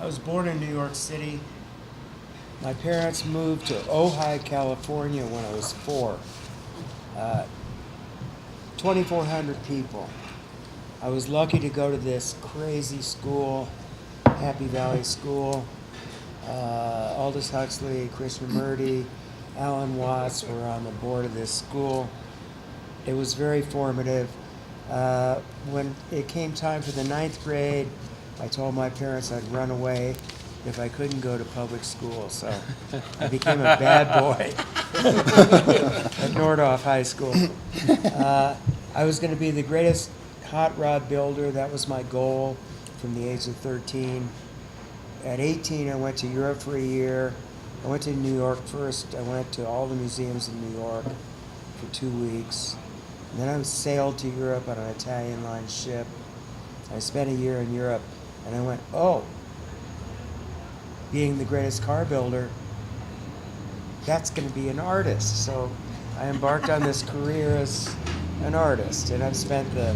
I was born in New York City. My parents moved to Ojai, California when I was 4. 2,400 people. I was lucky to go to this crazy school, Happy Valley School. Aldous Huxley, Krishnamurti, Alan Watts were on the board of this school. It was very formative. When it came time for the 9th grade, I told my parents I'd run away if I couldn't go to public school. So I became a bad boy at Nordhoff High School. I was going to be the greatest hot rod builder. That was my goal from the age of 13. At 18, I went to Europe for a year. I went to New York first. I went to all the museums in New York for 2 weeks. And then I sailed to Europe on an Italian line ship. I spent a year in Europe, and I went, oh, being the greatest car builder, that's going to be an artist. So I embarked on this career as an artist, and I've spent the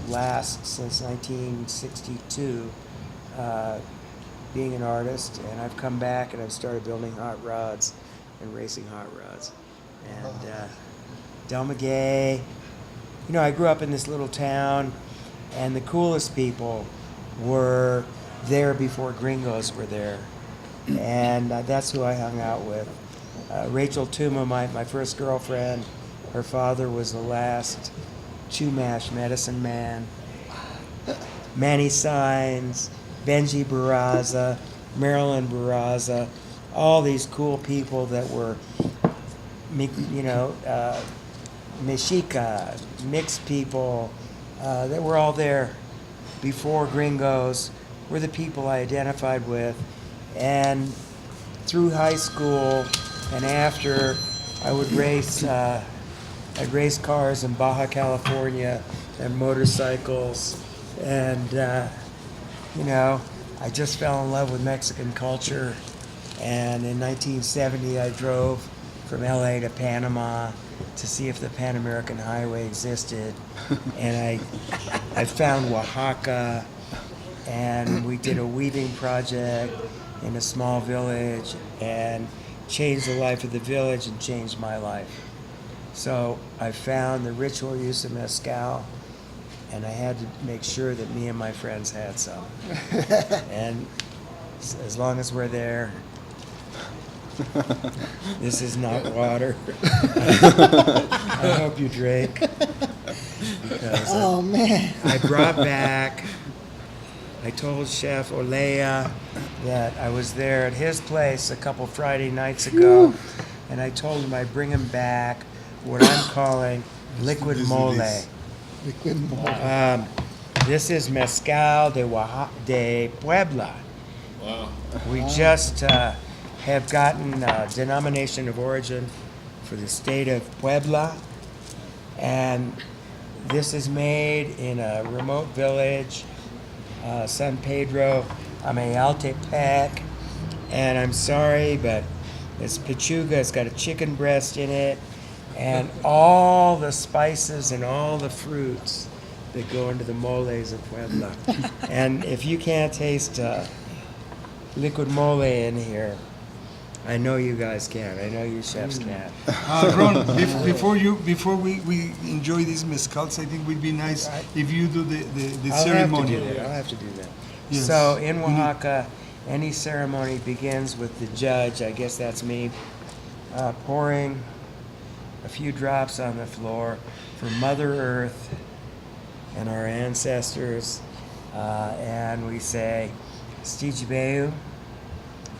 last, since 1962, being an artist, and I've come back and I've started building hot rods and racing hot rods. And Del Maguey, you know, I grew up in this little town, and the coolest people were there before gringos were there. And that's who I hung out with. Rachel Tuma, my first girlfriend, her father was the last Chumash medicine man. Manny Signs, Benji Barraza, Marilyn Barraza, all these cool people that were, you know, Mexica, mixed people, that were all there before gringos, were the people I identified with. And through high school and after, I would race, I'd race cars in Baja California and motorcycles, and you know, I just fell in love with Mexican culture. And in 1970, I drove from LA to Panama to see if the Pan American Highway existed. And I found Oaxaca, and we did a weaving project in a small village and changed the life of the village and changed my life. So I found the ritual use of Mezcal, and I had to make sure that me and my friends had some. And as long as we're there, this is not water. I hope you drink. Because oh, man. I brought back, I told Chef Olea that I was there at his place a couple Friday nights ago, and I told him I'd bring him back what I'm calling liquid mole. Liquid mole. This is Mezcal de Puebla. Wow. We just have gotten denomination of origin for the state of Puebla, and this is made in a remote village, San Pedro Amayaltepec, and I'm sorry, but it's pechuga. It's got a chicken breast in it, and all the spices and all the fruits that go into the moles of Puebla. And if you can't taste liquid mole in here, I know you guys can. I know you chefs can. Ron, before we enjoy these mezcals, I think it would be nice if you do the ceremony. I'll have to do that. Yes. So in Oaxaca, any ceremony begins with the judge, I guess that's me, pouring a few drops on the floor for Mother Earth and our ancestors, and we say, Stijibeu.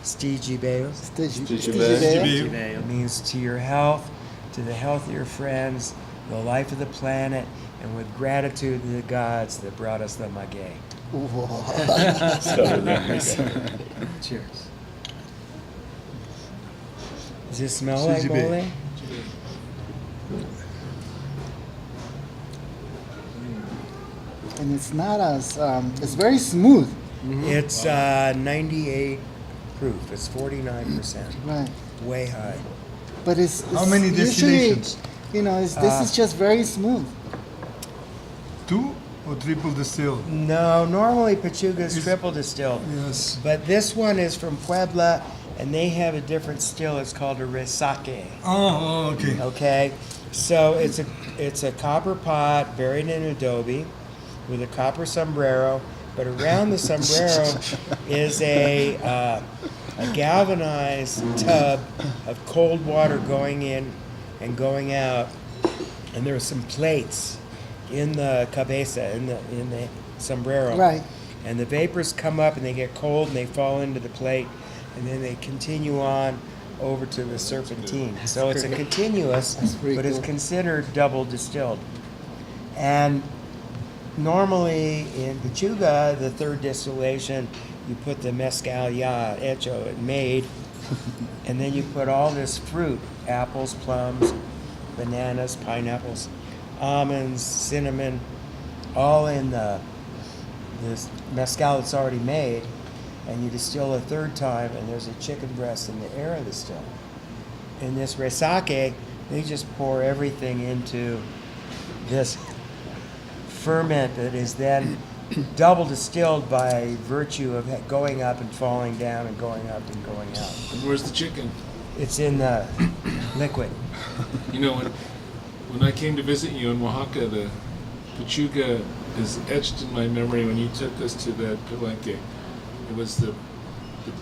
Stijibeu. Stijibeu means to your health, to the health of your friends, the life of the planet, and with gratitude to the gods that brought us the maguey. So nice. Cheers. Does it smell like mole? And it's not as, it's very smooth. It's 98 proof. It's 49%. Right. Way high. But it's How many usually, destinations? you know, this is just very smooth. 2? or triple distilled? No, normally Pachuga is triple distilled. Yes. But this one is from Puebla, and they have a different still. It's called a resake. Oh, okay. Okay, so it's a copper pot buried in adobe with a copper sombrero, but around the sombrero is a galvanized tub of cold water going in and going out, and there are some plates in the cabeza, in the sombrero. Right. And the vapors come up and they get cold and they fall into the plate, and then they continue on over to the serpentine. So it's a continuous, pretty but it's cool. considered double distilled. And normally in Pachuga, the third distillation, you put the mezcal ya hecho, made, and then you put all this fruit, apples, plums, bananas, pineapples, almonds, cinnamon, all in this mezcal that's already made, and you distill a third time, and there's a chicken breast in the air of the still. In this resake, they just pour everything into this ferment that is then double distilled by virtue of going up and falling down and going up and going out. And where's the chicken? It's in the liquid. You know, when I came to visit you in Oaxaca, the Pachuga is etched in my memory when you took us to that Palenque. It was the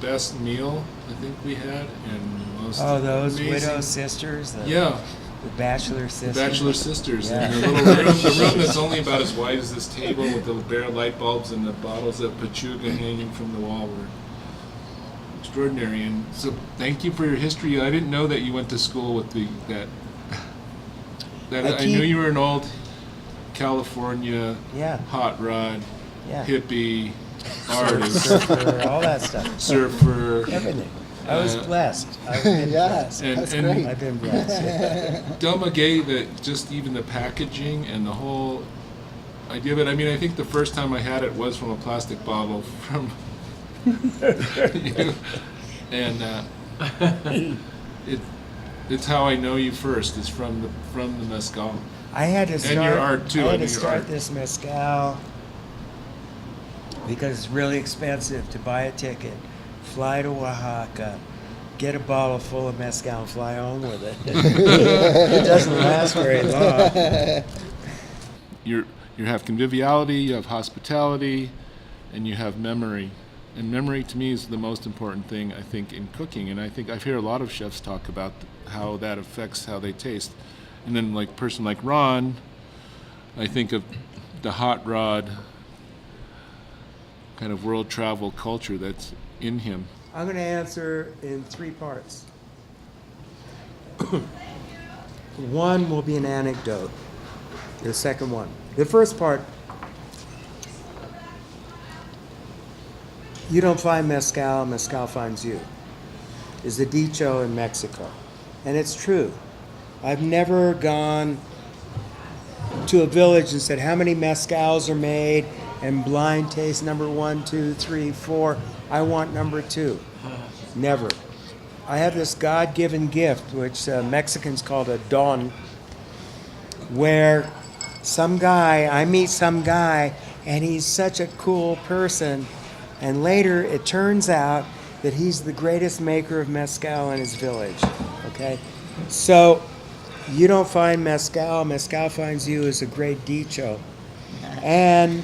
best meal I think we had, and most Those amazing. widow sisters, the bachelor sisters. The Bachelor Sisters, Yeah. and the little room, the room that's only about as wide as this table with the bare light bulbs and the bottles of Pachuga hanging from the wall were extraordinary. And so, thank you for your history. I didn't know that you went to school with that. I knew you were an old California Yeah. hot rod Yeah. hippie artist, Surfer, all that stuff. surfer. Everything. I was blessed. I've been Yeah, blessed. that's And- great. I've been blessed. Del Maguey, that just even the packaging and the whole idea of it. I mean, I think the first time I had it was from a plastic bottle from you, and it's how I know you first. Is from the mezcal. I had to start. And your art, too. I I had mean, to your start art. this mezcal because it's really expensive to buy a ticket, fly to Oaxaca, get a bottle full of mezcal, and fly home with it. It doesn't last very long. You have conviviality, you have hospitality, and you have memory. And memory to me is the most important thing, I think, in cooking. And I think I've heard a lot of chefs talk about how that affects how they taste. And then, like a person like Ron, I think of the hot rod kind of world travel culture that's in him. I'm going to answer in 3 parts. One will be an anecdote. The second one. The first part, you don't find mezcal, mezcal finds you, is the dicho in Mexico. And it's true. I've never gone to a village and said, how many mezcals are made? And blind taste number 1, 2, 3, 4. I want number 2. Never. I have this God-given gift, which Mexicans call a don, where I meet some guy, and he's such a cool person, and later it turns out that he's the greatest maker of mezcal in his village. Okay? So, you don't find mezcal, mezcal finds you is a great dicho. And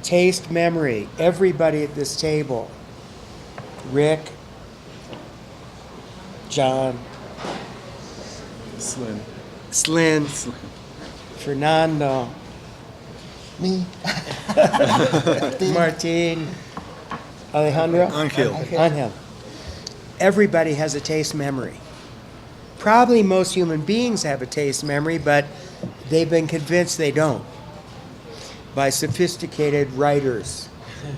taste memory. Everybody at this table, Rick, John, Slyn, Fernando, Me. Martin, Alejandro, Angel. Everybody has a taste memory. Probably most human beings have a taste memory, but they've been convinced they don't by sophisticated writers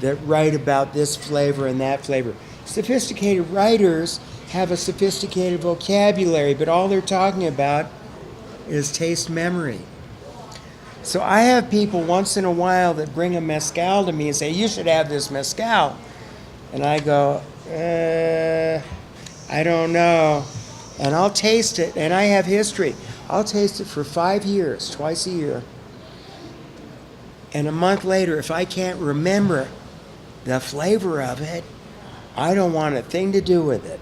that write about this flavor and that flavor. Sophisticated writers have a sophisticated vocabulary, but all they're talking about is taste memory. So I have people once in a while that bring a mezcal to me and say, you should have this mezcal. And I go, I don't know. And I'll taste it, and I have history. I'll taste it for 5 years, twice a year. And a month later, if I can't remember the flavor of it, I don't want a thing to do with it.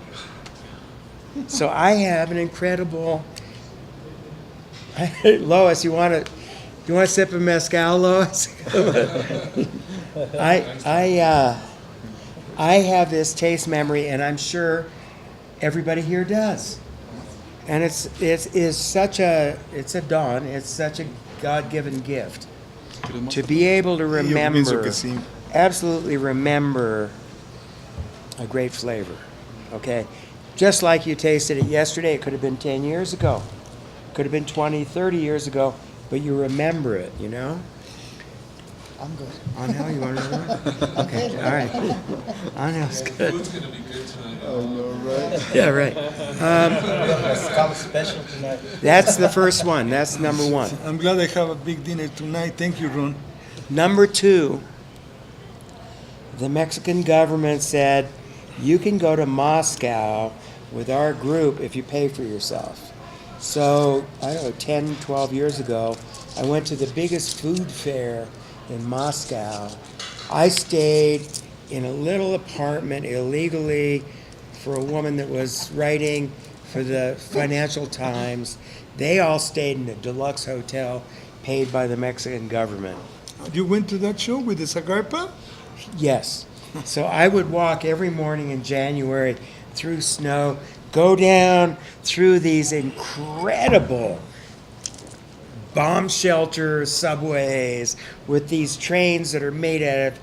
So I have an incredible. Lois, you want to sip a mezcal, Lois? I have this taste memory, and I'm sure everybody here does. And it's such a dawn. It's such a God-given gift to be able to remember, absolutely remember a great flavor. Okay, just like you tasted it yesterday, it could have been 10 years ago, could have been 20, 30 years ago, but you remember it. You know. I'm good. Oh no, you want another one? Okay, all right. Oh no, it's good. Food's gonna be good tonight. I know, right? Yeah, right. Mezcal special tonight. That's the first one. That's number one. I'm glad I have a big dinner tonight. Thank you, Ron. Number two, the Mexican government said you can go to Moscow with our group if you pay for yourself. So, I don't know, 10, 12 years ago, I went to the biggest food fair in Moscow. I stayed in a little apartment illegally for a woman that was writing for the Financial Times. They all stayed in a deluxe hotel paid by the Mexican government. You went to that show with the Zagarpa? Yes. So I would walk every morning in January through snow, go down through these incredible bomb shelter subways with these trains that are made out of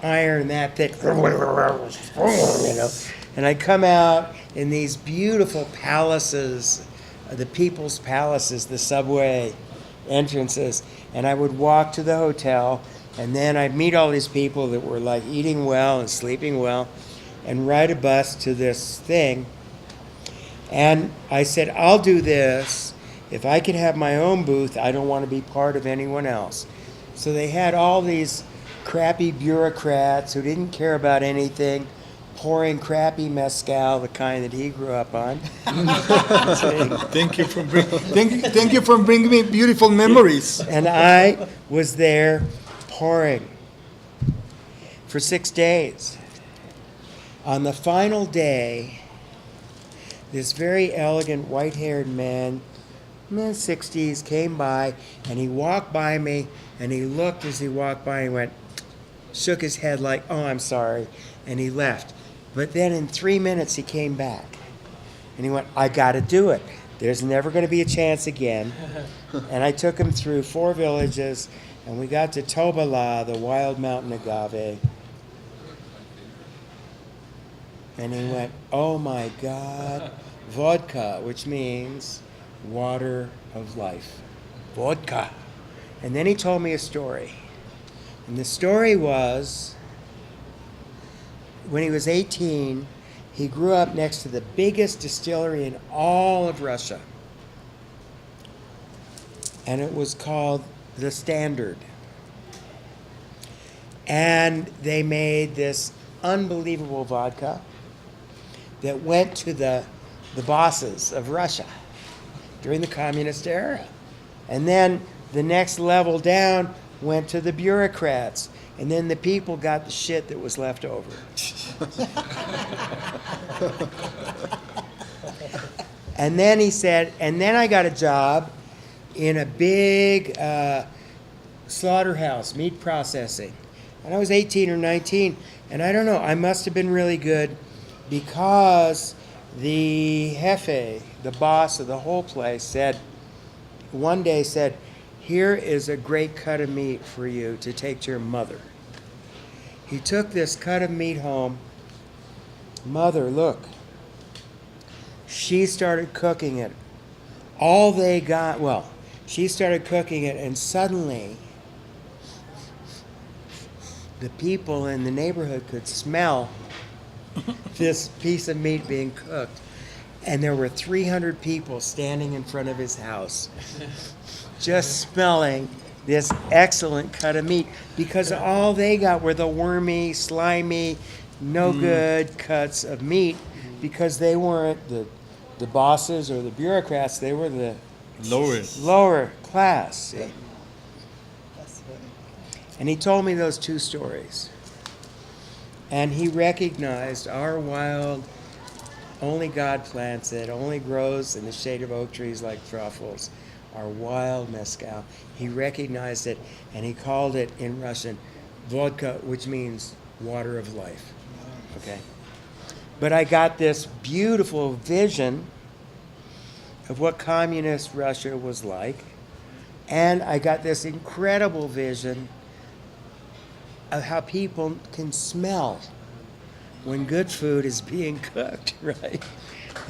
iron that thick, you know. And I come out in these beautiful palaces, the people's palaces, the subway entrances, and I would walk to the hotel, and then I'd meet all these people that were like eating well and sleeping well, and ride a bus to this thing. And I said, I'll do this. If I can have my own booth, I don't want to be part of anyone else. So they had all these crappy bureaucrats who didn't care about anything, pouring crappy mezcal, the kind that he grew up on. Thank you for bringing me beautiful memories. And I was there pouring for 6 days. On the final day, this very elegant white-haired man, in his 60s, came by, and he walked by me, and he looked as he walked by, and he went, shook his head like, oh, I'm sorry, and he left. But then in 3 minutes, he came back, and he went, I got to do it. There's never going to be a chance again. And I took him through 4 villages, and we got to Tobala, the wild mountain agave. And he went, oh my God, vodka, which means water of life. Vodka. And then he told me a story. And the story was, when he was 18, he grew up next to the biggest distillery in all of Russia. And it was called The Standard. And they made this unbelievable vodka that went to the bosses of Russia during the communist era. And then the next level down went to the bureaucrats. And then the people got the shit that was left over. And then he said, and then I got a job in a big slaughterhouse, meat processing. And I was 18 or 19, and I don't know, I must have been really good because the jefe, the boss of the whole place, said, one day said, here is a great cut of meat for you to take to your mother. He took this cut of meat home. Mother, look. She started cooking it. All they got, well, she started cooking it, and suddenly the people in the neighborhood could smell this piece of meat being cooked. And there were 300 people standing in front of his house just smelling this excellent cut of meat, because all they got were the wormy, slimy, no good cuts of meat, because they weren't the bosses or the bureaucrats, they were the lower class. See? That's funny. And he told me those two stories. And he recognized our wild, only God plants it, only grows in the shade of oak trees like truffles, our wild mezcal. He recognized it, and he called it in Russian vodka, which means water of life. Okay? But I got this beautiful vision of what communist Russia was like, and I got this incredible vision of how people can smell when good food is being cooked, right?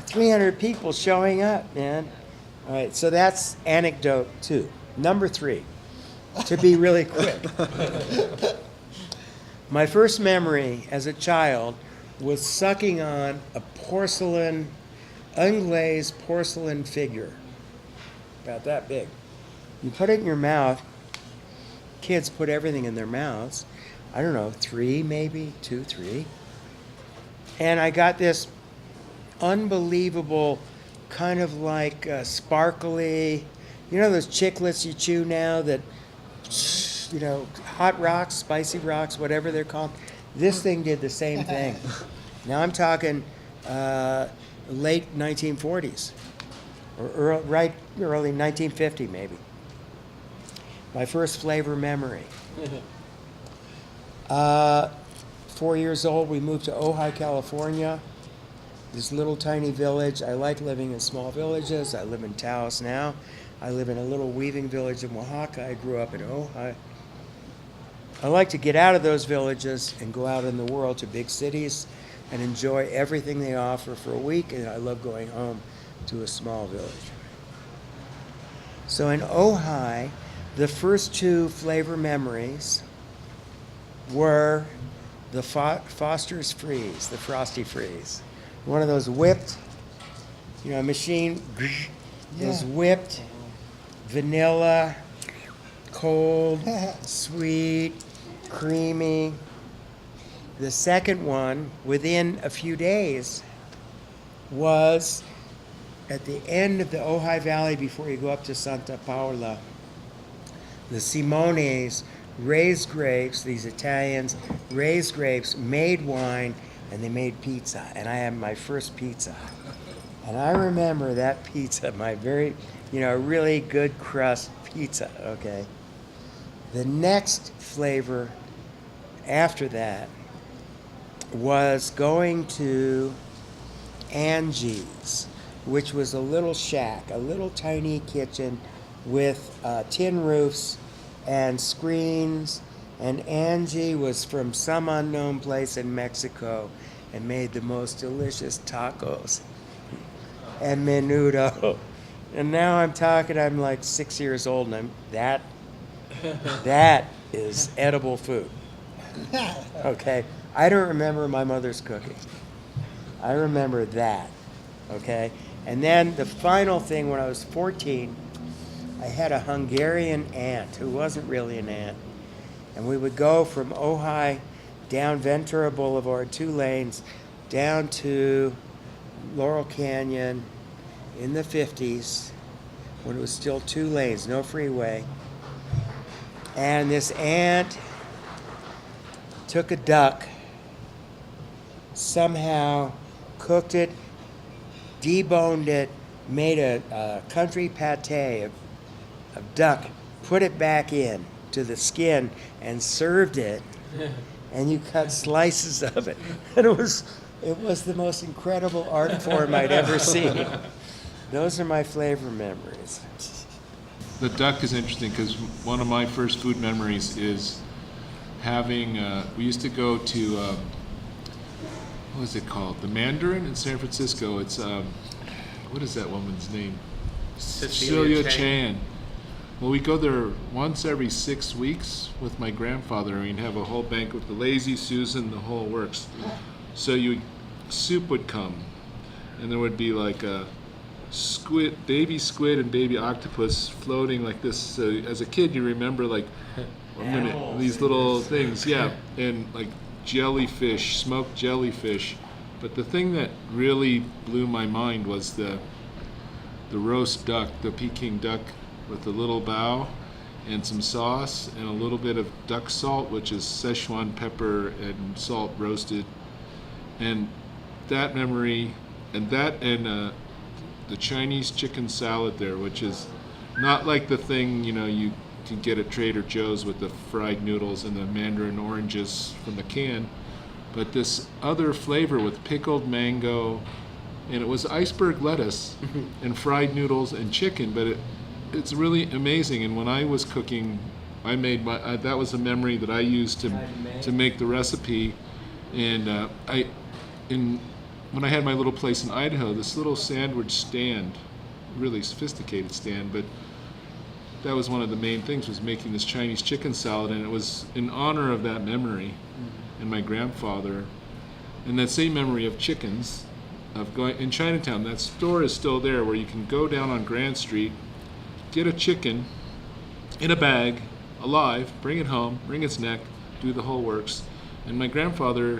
300 people showing up, man. All right, so that's anecdote 2. Number 3, to be really quick. My first memory as a child was sucking on a porcelain, unglazed porcelain figure, about that big. You put it in your mouth. Kids put everything in their mouths. I don't know, 3 maybe, 2, 3. And I got this unbelievable kind of like sparkly, you know those chiclets you chew now that, you know, hot rocks, spicy rocks, whatever they're called. This thing did the same thing. Now I'm talking late 1940s or early 1950 maybe. My first flavor memory. 4 years old, we moved to Ojai, California, this little tiny village. I like living in small villages. I live in Taos now. I live in a little weaving village in Oaxaca. I grew up in Ojai. I like to get out of those villages and go out in the world to big cities and enjoy everything they offer for a week, and I love going home to a small village. So in Ojai, the first 2 flavor memories were the Foster's Freeze, the Frosty Freeze. One of those whipped, you know, a machine, those whipped, vanilla, cold, sweet, creamy. The second one, within a few days, was at the end of the Ojai Valley before you go up to Santa Paula. The Simones raised grapes, these Italians raised grapes, made wine, and they made pizza. And I had my first pizza. And I remember that pizza, my very, you know, really good crust pizza, okay? The next flavor after that was going to Angie's, which was a little shack, a little tiny kitchen with tin roofs and screens, and Angie was from some unknown place in Mexico and made the most delicious tacos and menudo. And now I'm like 6 years old, and that is edible food. Okay? I don't remember my mother's cooking. I remember that. Okay? And then the final thing, when I was 14, I had a Hungarian aunt who wasn't really an aunt. And we would go from Ojai down Ventura Boulevard, 2 lanes, down to Laurel Canyon in the 50s when it was still 2 lanes, no freeway. And this aunt took a duck, somehow cooked it, deboned it, made a country pate of duck, put it back in to the skin, and served it. And you cut slices of it. And it was the most incredible art form I'd ever seen. Those are my flavor memories. The duck is interesting because one of my first food memories is having, we used to go to, what was it called? The Mandarin in San Francisco. It's, what is that woman's name? Cecilia Chan. Well, we go there once every 6 weeks with my grandfather, and we'd have a whole banquet with the Lazy Susan, the whole works. So soup would come, and there would be like a baby squid and baby octopus floating like this. So as a kid, you remember like these little things, yeah, and like jellyfish, smoked jellyfish. But the thing that really blew my mind was the the roast duck, the Peking duck with the little bao and some sauce and a little bit of duck salt, which is Szechuan pepper and salt roasted. And that memory, and the Chinese chicken salad there, which is not like the thing, you can get at Trader Joe's with the fried noodles and the mandarin oranges from the can, but this other flavor with pickled mango, and it was iceberg lettuce and fried noodles and chicken, but it's really amazing. And when I was cooking, I made that was a memory that I used to make the recipe. And when I had my little place in Idaho, this little sandwich stand, really sophisticated stand, but that was one of the main things, was making this Chinese chicken salad, and it was in honor of that memory and my grandfather, and that same memory of chickens, of going in Chinatown. That store is still there, where you can go down on Grand Street, get a chicken in a bag, alive, bring it home, wring its neck, do the whole works. And my grandfather,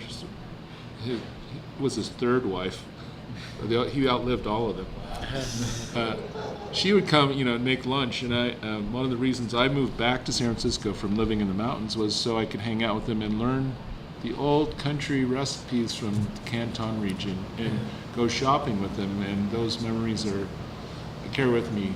was his third wife. He outlived all of them. She would come, make lunch, and one of the reasons I moved back to San Francisco from living in the mountains was so I could hang out with them and learn the old country recipes from the Canton region and go shopping with them. And those memories I carry with me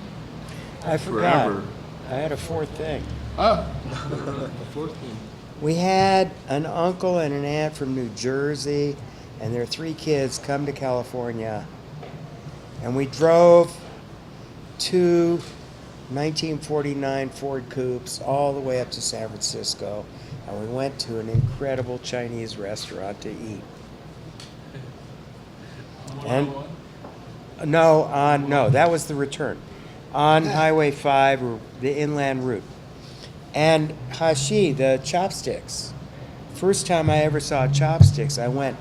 I forgot. forever. I had a fourth thing. The fourth thing. We had an uncle and an aunt from New Jersey, and their 3 kids come to California. And we drove 2 1949 Ford Coupes all the way up to San Francisco, and we went to an incredible Chinese restaurant to eat. And no, that was the return on Highway 5, or the inland route. And hashi, the chopsticks. First time I ever saw chopsticks, I went,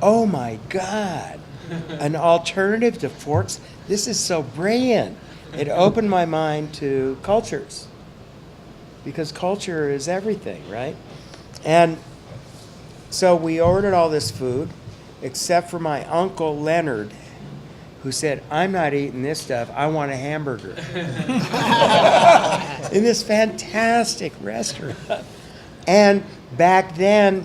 oh my God, an alternative to forks? This is so brilliant. It opened my mind to cultures, because culture is everything, right? And so we ordered all this food, except for my Uncle Leonard, who said, I'm not eating this stuff, I want a hamburger. In this fantastic restaurant. And back then,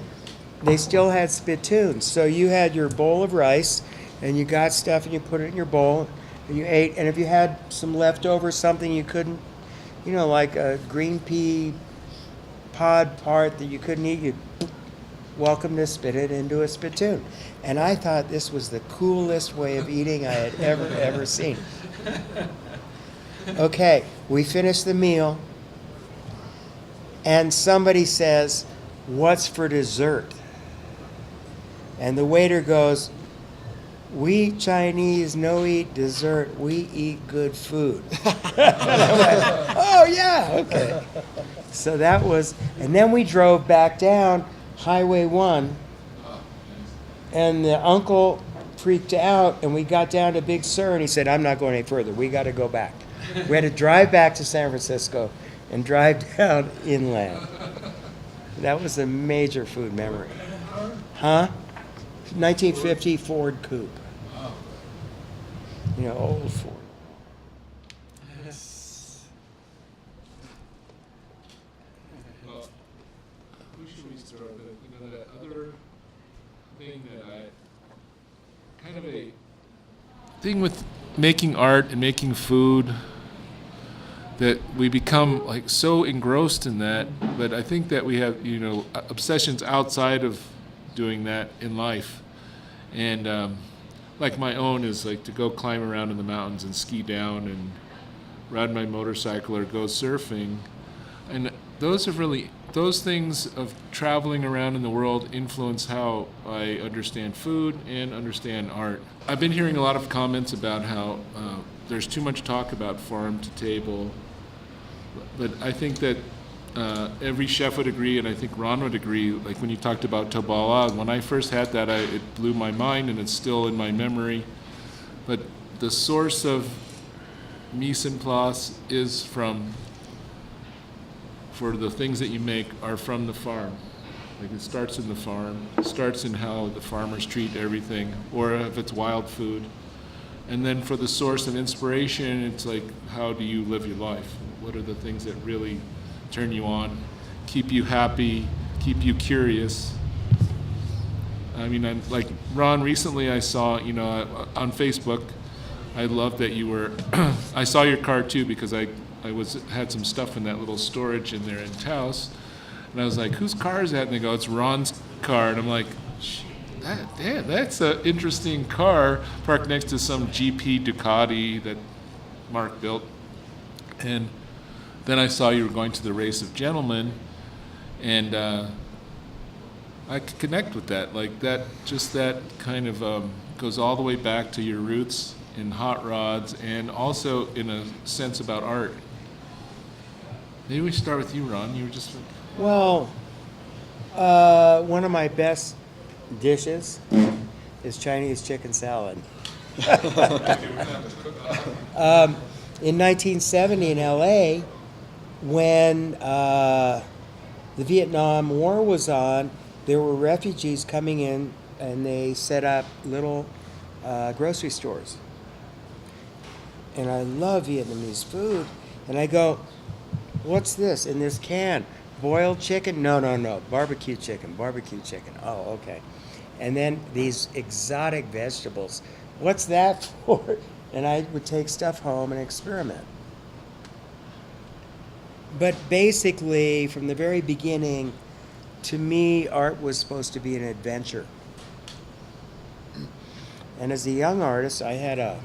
they still had spittoons. So you had your bowl of rice, and you got stuff, and you put it in your bowl, and you ate. And if you had some leftover, something you couldn't, like a green pea pod part that you couldn't eat, you welcome to spit it into a spittoon. And I thought this was the coolest way of eating I had ever seen. Okay, we finished the meal, and somebody says, what's for dessert? And the waiter goes, we Chinese no eat dessert, we eat good food. And I went, oh yeah, okay. So that was, and then we drove back down Highway 1, and the uncle freaked out, and we got down to Big Sur, and he said, I'm not going any further, we got to go back. We had to drive back to San Francisco and drive down inland. That was a major food memory. Huh? 1950 Ford Coupe. Old Ford. Well, who should we start with? That other thing that kind of a thing with making art and making food, that we become like so engrossed in that, but I think that we have, obsessions outside of doing that in life. And like my own is like to go climb around in the mountains and ski down and ride my motorcycle or go surfing. And those things of traveling around in the world influence how I understand food and understand art. I've been hearing a lot of comments about how there's too much talk about farm to table, but I think that every chef would agree, and I think Ron would agree, like when you talked about Tobala, when I first had that, it blew my mind, and it's still in my memory. But the source of mise en place is for the things that you make are from the farm. Like it starts in the farm, it starts in how the farmers treat everything, or if it's wild food. And then for the source of inspiration, it's like, how do you live your life? What are the things that really turn you on, keep you happy, keep you curious? I mean, I'm like Ron. Recently, I saw on Facebook. I love that you were. I saw your car too because I had some stuff in that little storage in there in Taos, and I was like, whose car is that? And they go, it's Ron's car, and I'm like, that's an interesting car parked next to some GP Ducati that Mark built. And then I saw you were going to the Race of Gentlemen, and I could connect with that. Like that kind of goes all the way back to your roots in hot rods, and also in a sense about art. Maybe we should start with you, Ron. You were just... Well, one of my best dishes is Chinese chicken salad. In 1970 in LA, when the Vietnam War was on, there were refugees coming in and they set up little grocery stores. And I love Vietnamese food. And I go, what's this in this can? Boiled chicken? No. Barbecue chicken. Oh, okay. And then these exotic vegetables. What's that for? And I would take stuff home and experiment. But basically, from the very beginning, to me, art was supposed to be an adventure. And as a young artist, I had a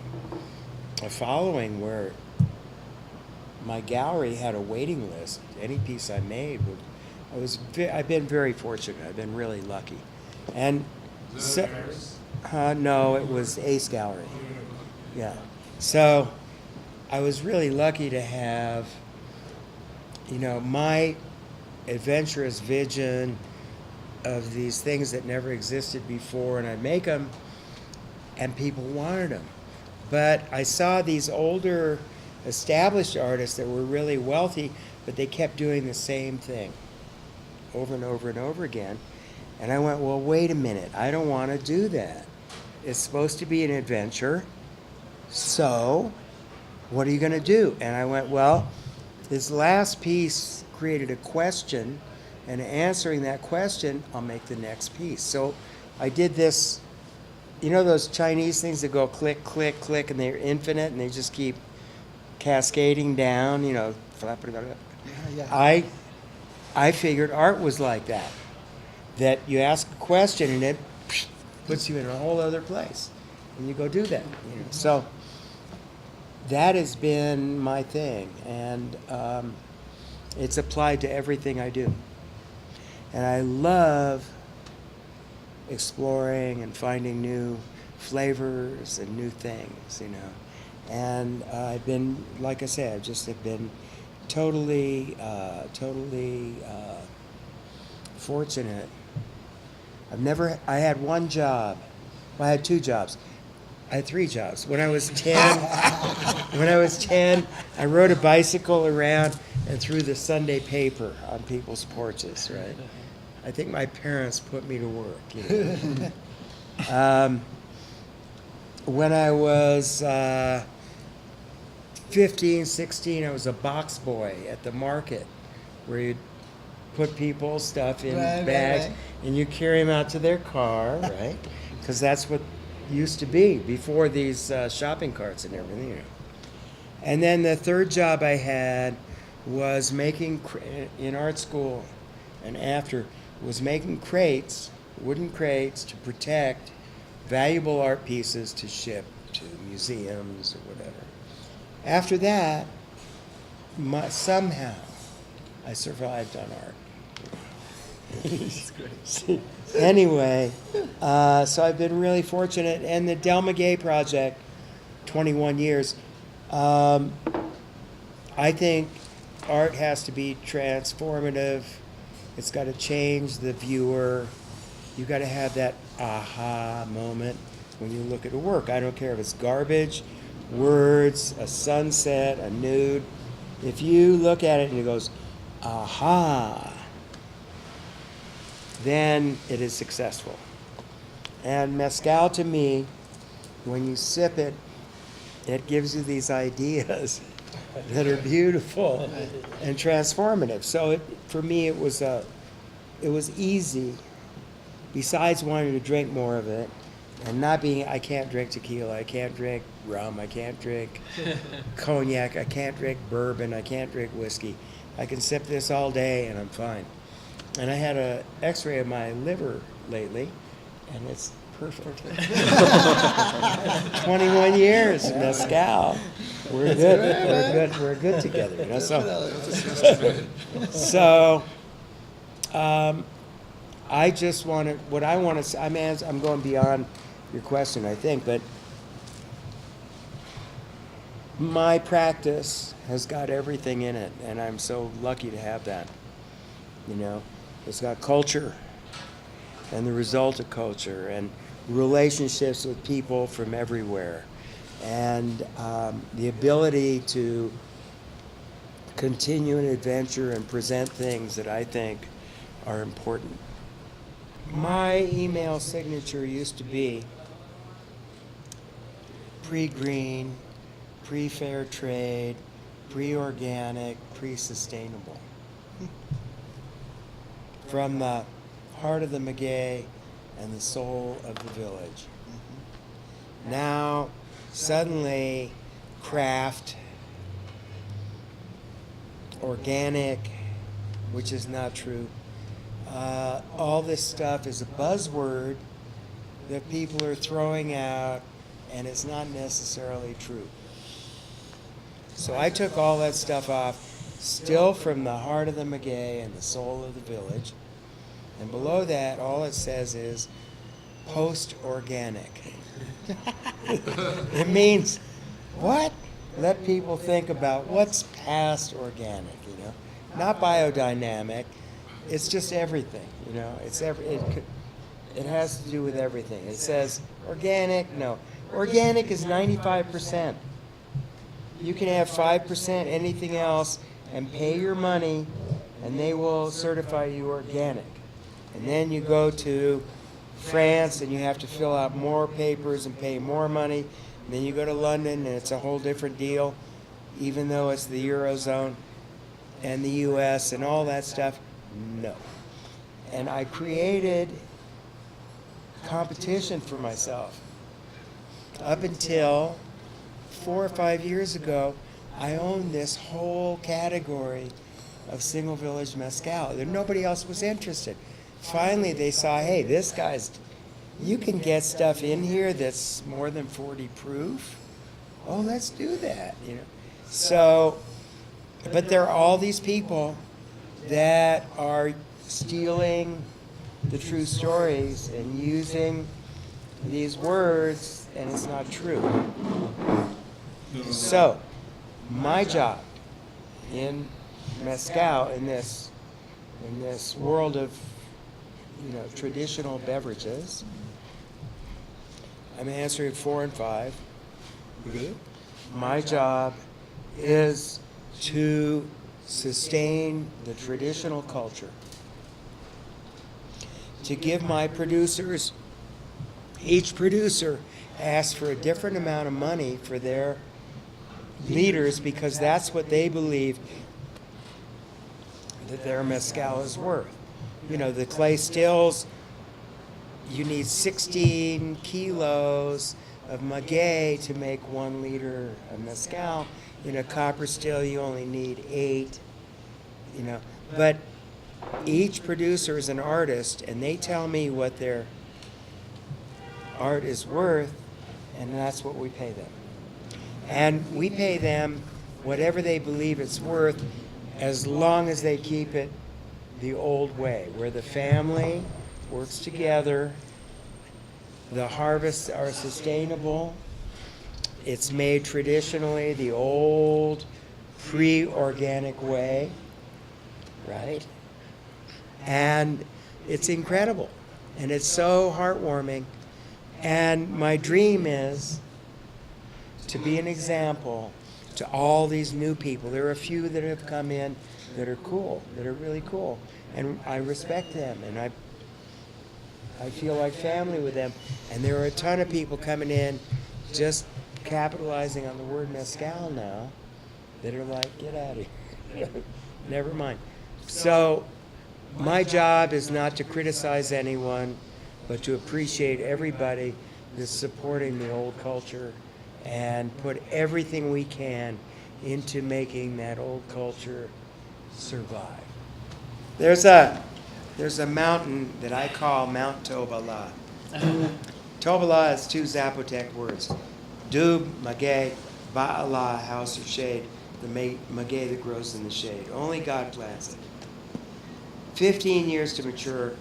following where my gallery had a waiting list. Any piece I made I've been very fortunate. I've been really lucky. And no, it was Ace Gallery. Yeah. So I was really lucky to have, my adventurous vision of these things that never existed before, and I'd make them, and people wanted them. But I saw these older, established artists that were really wealthy, but they kept doing the same thing over and over and over again. And I went, well, wait a minute. I don't want to do that. It's supposed to be an adventure. So what are you going to do? And I went, well, this last piece created a question, and answering that question, I'll make the next piece. So I did this, those Chinese things that go click, click, click, and they're infinite, and they just keep cascading down, Yeah. I figured art was like that you ask a question and it puts you in a whole other place, and you go do that. So that has been my thing, and it's applied to everything I do. And I love exploring and finding new flavors and new things, And I've been, like I said, have been totally fortunate. I had one job. Well, I had two jobs. I had three jobs. When I was 10, I rode a bicycle around and threw the Sunday paper on people's porches, right? I think my parents put me to work, When I was 15, 16, I was a box boy at the market where you'd put people's stuff in bags and you carry them out to their car, right? Because that's what used to be before these shopping carts and everything. And then the third job I had was making, in art school and after, was making crates, wooden crates, to protect valuable art pieces to ship to museums or whatever. After that, somehow I survived on art. Anyway, so I've been really fortunate. And the Del Maguey project, 21 years, I think art has to be transformative. It's got to change the viewer. You got to have that aha moment when you look at a work. I don't care if it's garbage, words, a sunset, a nude. If you look at it and it goes, aha, then it is successful. And Mezcal, to me, when you sip it, it gives you these ideas that are beautiful and transformative. So for me, it was easy. Besides wanting to drink more of it, and not being, I can't drink tequila, I can't drink rum, I can't drink cognac, I can't drink bourbon, I can't drink whiskey. I can sip this all day and I'm fine. And I had an x-ray of my liver lately, and it's perfect. 21 years in Mezcal. We're good. We're good together. You know? So I just want to, what I want to say, I'm going beyond your question, I think, but my practice has got everything in it, and I'm so lucky to have that. You know, it's got culture and the result of culture and relationships with people from everywhere, and the ability to continue an adventure and present things that I think are important. My email signature used to be pre-green, pre-fair trade, pre-organic, pre-sustainable. From the heart of the maguey and the soul of the village. Now, suddenly, craft, organic, which is not true, all this stuff is a buzzword that people are throwing out, and it's not necessarily true. So I took all that stuff off, still from the heart of the maguey and the soul of the village. And below that, all it says is post-organic. It means what? Let people think about what's past organic, you know? Not biodynamic. It's just everything, you know? It has to do with everything. It says organic, no. Organic is 95%. You can have 5% anything else and pay your money, and they will certify you organic. And then you go to France and you have to fill out more papers and pay more money. And then you go to London and it's a whole different deal, even though it's the Eurozone and the US and all that stuff. No. And I created competition for myself. Up until 4 or 5 years ago, I owned this whole category of single village mezcal. Nobody else was interested. Finally, they saw, hey, this guy's, you can get stuff in here that's more than 40 proof. Oh, let's do that, you know. So, but there are all these people that are stealing the true stories and using these words, and it's not true. So, my job in mezcal, in this world of, you know, traditional beverages, I'm answering 4 and 5. My job is to sustain the traditional culture, to give my producers, each producer asks for a different amount of money for their leaders because that's what they believe that their mezcal is worth. You know, the clay stills, you need 16 kilos of maguey to make 1 liter of mezcal. In a copper still, you only need 8, you know. But each producer is an artist, and they tell me what their art is worth, and that's what we pay them. And we pay them whatever they believe it's worth, as long as they keep it the old way, where the family works together, the harvests are sustainable, it's made traditionally the old pre-organic way, right? And it's incredible, and it's so heartwarming. And my dream is to be an example to all these new people. There are a few that have come in that are cool, that are really cool, and I respect them, and I feel like family with them. And there are a ton of people coming in just capitalizing on the word mezcal now that are like, get out of here. Never mind. So my job is not to criticize anyone, but to appreciate everybody that's supporting the old culture and put everything we can into making that old culture survive. There's a mountain that I call Mount Tobalá. Tobalá is two Zapotec words. Dub, maguey, ba'ala, house or shade. The maguey that grows in the shade. Only God plants it. 15 years to mature,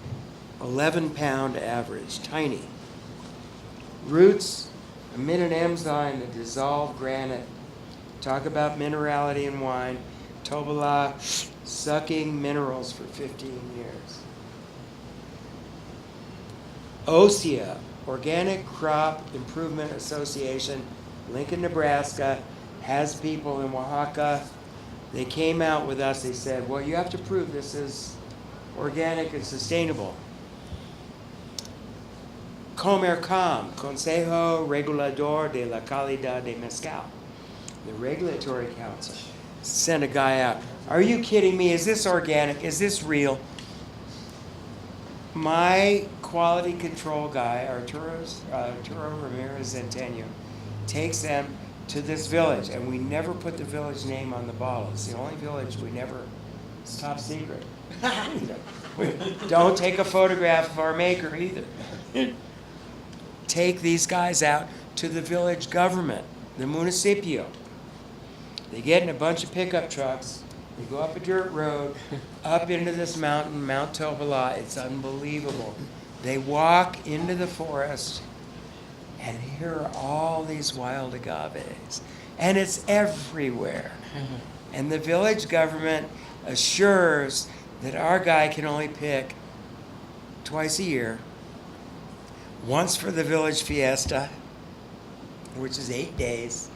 11-pound average, tiny. Roots, a minute enzyme that dissolve granite. Talk about minerality in wine. Tobalá sucking minerals for 15 years. OSIA, Organic Crop Improvement Association, Lincoln, Nebraska, has people in Oaxaca. They came out with us. They said, well, you have to prove this is organic and sustainable. Comercam, Consejo Regulador de la Calidad de Mezcal, the regulatory council, sent a guy out. Are you kidding me? Is this organic? Is this real? My quality control guy, Arturo Ramirez Centeno, takes them to this village, and we never put the village name on the bottle. It's the only village we never, it's top secret. Don't take a photograph of our maker either. Take these guys out to the village government, the municipio. They get in a bunch of pickup trucks. They go up a dirt road, up into this mountain, Mount Tobalá. It's unbelievable. They walk into the forest, and here are all these wild agaves. And it's everywhere. And the village government assures that our guy can only pick twice a year. Once for the village fiesta, which is 8 days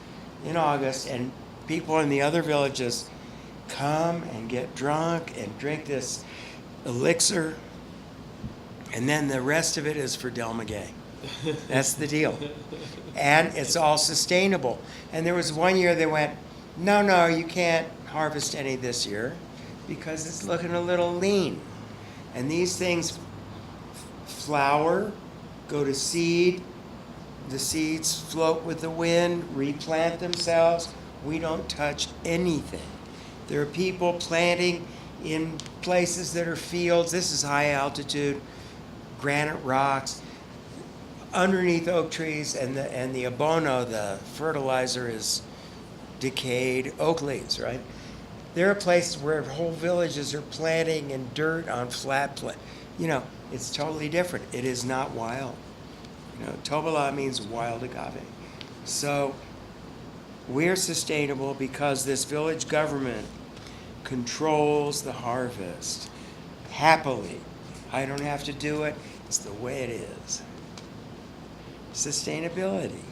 in August, and people in the other villages come and get drunk and drink this elixir, and then the rest of it is for Del Maguey. That's the deal. And it's all sustainable. And there was one year they went, no, you can't harvest any this year because it's looking a little lean. And these things flower, go to seed, the seeds float with the wind, replant themselves. We don't touch anything. There are people planting in places that are fields. This is high altitude, granite rocks, underneath oak trees, and the abono, the fertilizer, is decayed oak leaves, right? There are places where whole villages are planting in dirt on flat it's totally different. It is not wild. Tobalá means wild agave. So we're sustainable because this village government controls the harvest happily. I don't have to do it. It's the way it is. Sustainability.